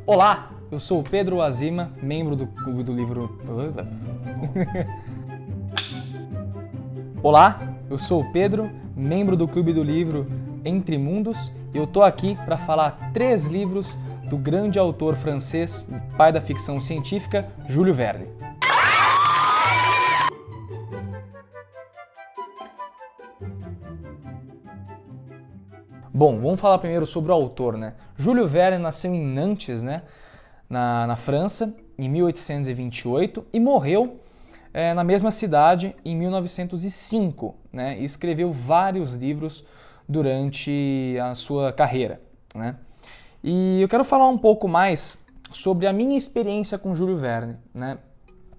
Olá, eu sou o Pedro Azima, membro do Clube do Livro... Olá, eu sou o Pedro, membro do Clube do Livro Entre Mundos, e eu tô aqui para falar 3 livros do grande autor francês, pai da ficção científica, Júlio Verne. Bom, vamos falar primeiro sobre o autor, né? Júlio Verne nasceu em Nantes, né? Na França, em 1828 e morreu na mesma cidade em 1905, né? E escreveu vários livros durante a sua carreira, né? E eu quero falar um pouco mais sobre a minha experiência com Júlio Verne, né?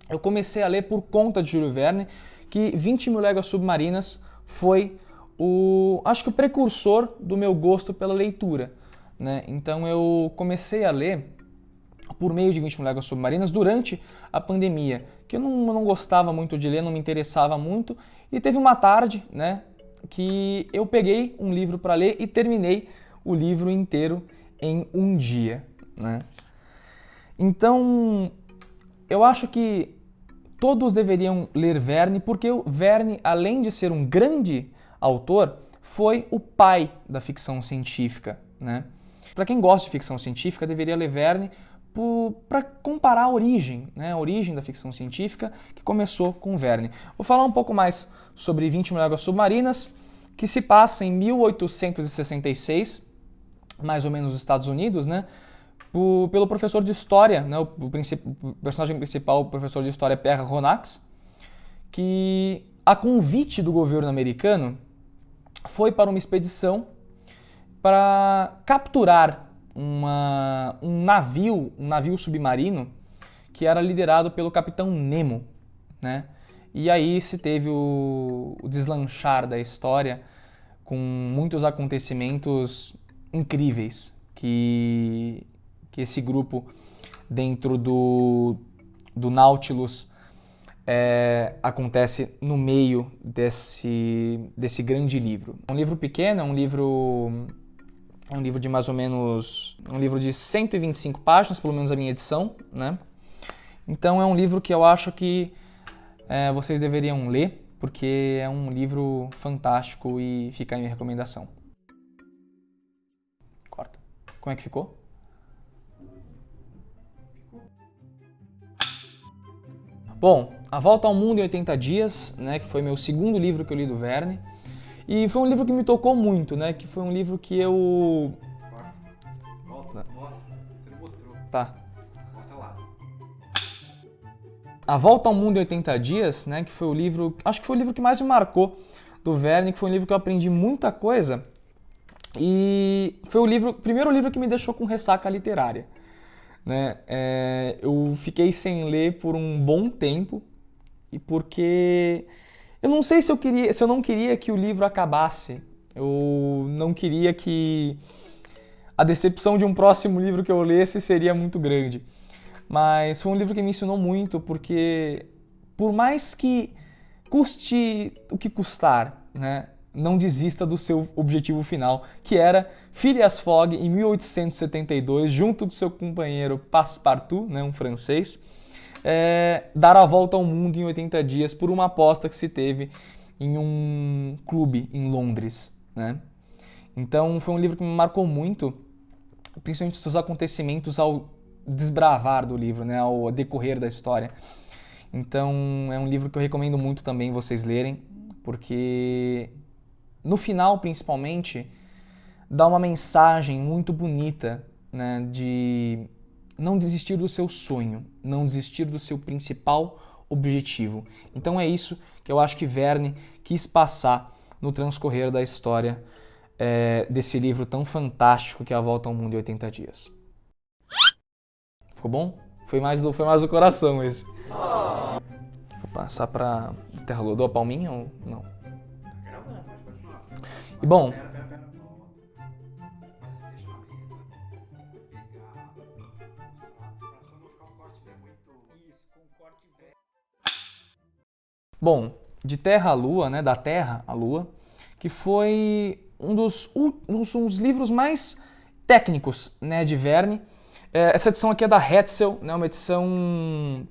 Eu comecei a ler por conta de Júlio Verne, que 20 Mil Léguas Submarinas foi acho que o precursor do meu gosto pela leitura, né? Então eu comecei a ler por meio de 20 Mil Léguas Submarinas durante a pandemia, que eu não gostava muito de ler, não me interessava muito, e teve uma tarde, né, que eu peguei um livro para ler e terminei o livro inteiro em um dia, né? Então, eu acho que todos deveriam ler Verne, porque o Verne, além de ser um grande autor, foi o pai da ficção científica, né? Para quem gosta de ficção científica, deveria ler Verne para comparar a origem, né? A origem da ficção científica que começou com Verne. Vou falar um pouco mais sobre 20 Mil Léguas Submarinas, que se passa em 1866, mais ou menos nos Estados Unidos, né? Pelo professor de história, né? O personagem principal, o professor de história Pierre Ronax, que, a convite do governo americano, foi para uma expedição para capturar um navio submarino que era liderado pelo capitão Nemo, né? E aí se teve o deslanchar da história com muitos acontecimentos incríveis que esse grupo dentro do Nautilus acontece no meio desse grande livro. É um livro pequeno, é um livro de mais ou menos, um livro de 125 páginas, pelo menos a minha edição, né? Então é um livro que eu acho que vocês deveriam ler, porque é um livro fantástico e fica a minha recomendação. Corta. Como é que ficou? Bom, A Volta ao Mundo em 80 Dias, né, que foi meu segundo livro que eu li do Verne, e foi um livro que me tocou muito, né, que foi um livro que eu... Volta, mostra, você não mostrou. Tá. Mostra lá. A Volta ao Mundo em 80 Dias, né, que foi o livro, acho que foi o livro que mais me marcou do Verne, que foi um livro que eu aprendi muita coisa, e foi o primeiro livro que me deixou com ressaca literária, né? Eu fiquei sem ler por um bom tempo, e porque eu não sei se eu não queria que o livro acabasse, eu não queria que a decepção de um próximo livro que eu lesse seria muito grande. Mas foi um livro que me ensinou muito, porque por mais que custe o que custar, né, não desista do seu objetivo final, que era Phileas Fogg, em 1872, junto do seu companheiro Passepartout, né, um francês, dar a volta ao mundo em 80 dias por uma aposta que se teve em um clube em Londres, né? Então foi um livro que me marcou muito, principalmente os acontecimentos ao desbravar do livro, né, ao decorrer da história. Então é um livro que eu recomendo muito também vocês lerem, porque no final, principalmente, dá uma mensagem muito bonita, né, de não desistir do seu sonho, não desistir do seu principal objetivo. Então é isso que eu acho que Verne quis passar no transcorrer da história desse livro tão fantástico que é A Volta ao Mundo em 80 Dias. Ficou bom? Foi mais do coração esse. Vou passar pra Terra Lua. Dou a palminha ou não? E bom, de Terra à Lua, né, da Terra à Lua, que foi um dos livros mais técnicos, né, de Verne, Essa edição aqui é da Hetzel, né, uma edição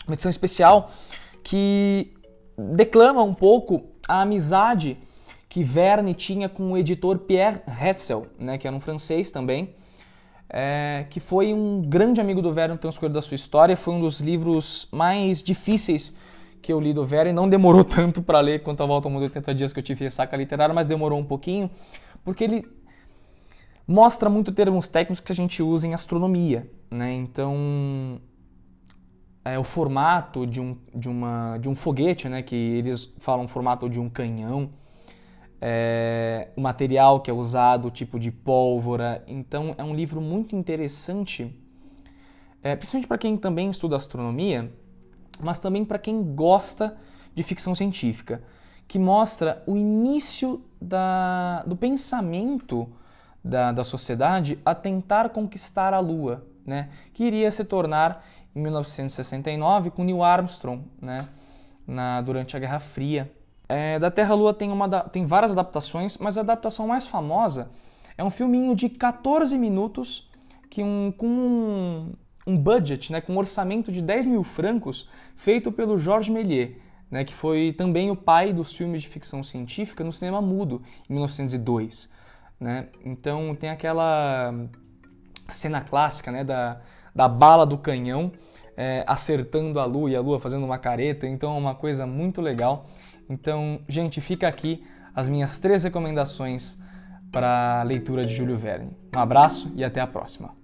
especial que declama um pouco a amizade que Verne tinha com o editor Pierre Hetzel, né, que era um francês também, que foi um grande amigo do Verne no transcorrer da sua história. Foi um dos livros mais difíceis que eu li do Verne. Não demorou tanto para ler quanto A Volta ao Mundo em 80 Dias, que eu tive ressaca literária, mas demorou um pouquinho, porque ele mostra muito termos técnicos que a gente usa em astronomia, né? Então, o formato de um foguete, né, que eles falam formato de um canhão, o material que é usado, o tipo de pólvora. Então é um livro muito interessante, principalmente para quem também estuda astronomia, mas também para quem gosta de ficção científica, que mostra o início do pensamento da sociedade a tentar conquistar a Lua, né, que iria se tornar em 1969 com Neil Armstrong, né, durante a Guerra Fria. Da Terra à Lua tem várias adaptações, mas a adaptação mais famosa é um filminho de 14 minutos com um budget, né, com um orçamento de 10 mil francos, feito pelo Georges Méliès, né, que foi também o pai dos filmes de ficção científica no cinema mudo, em 1902. Né? Então tem aquela cena clássica, né, da bala do canhão acertando a Lua e a Lua fazendo uma careta. Então é uma coisa muito legal. Então, gente, fica aqui as minhas 3 recomendações para a leitura de Júlio Verne. Um abraço e até a próxima.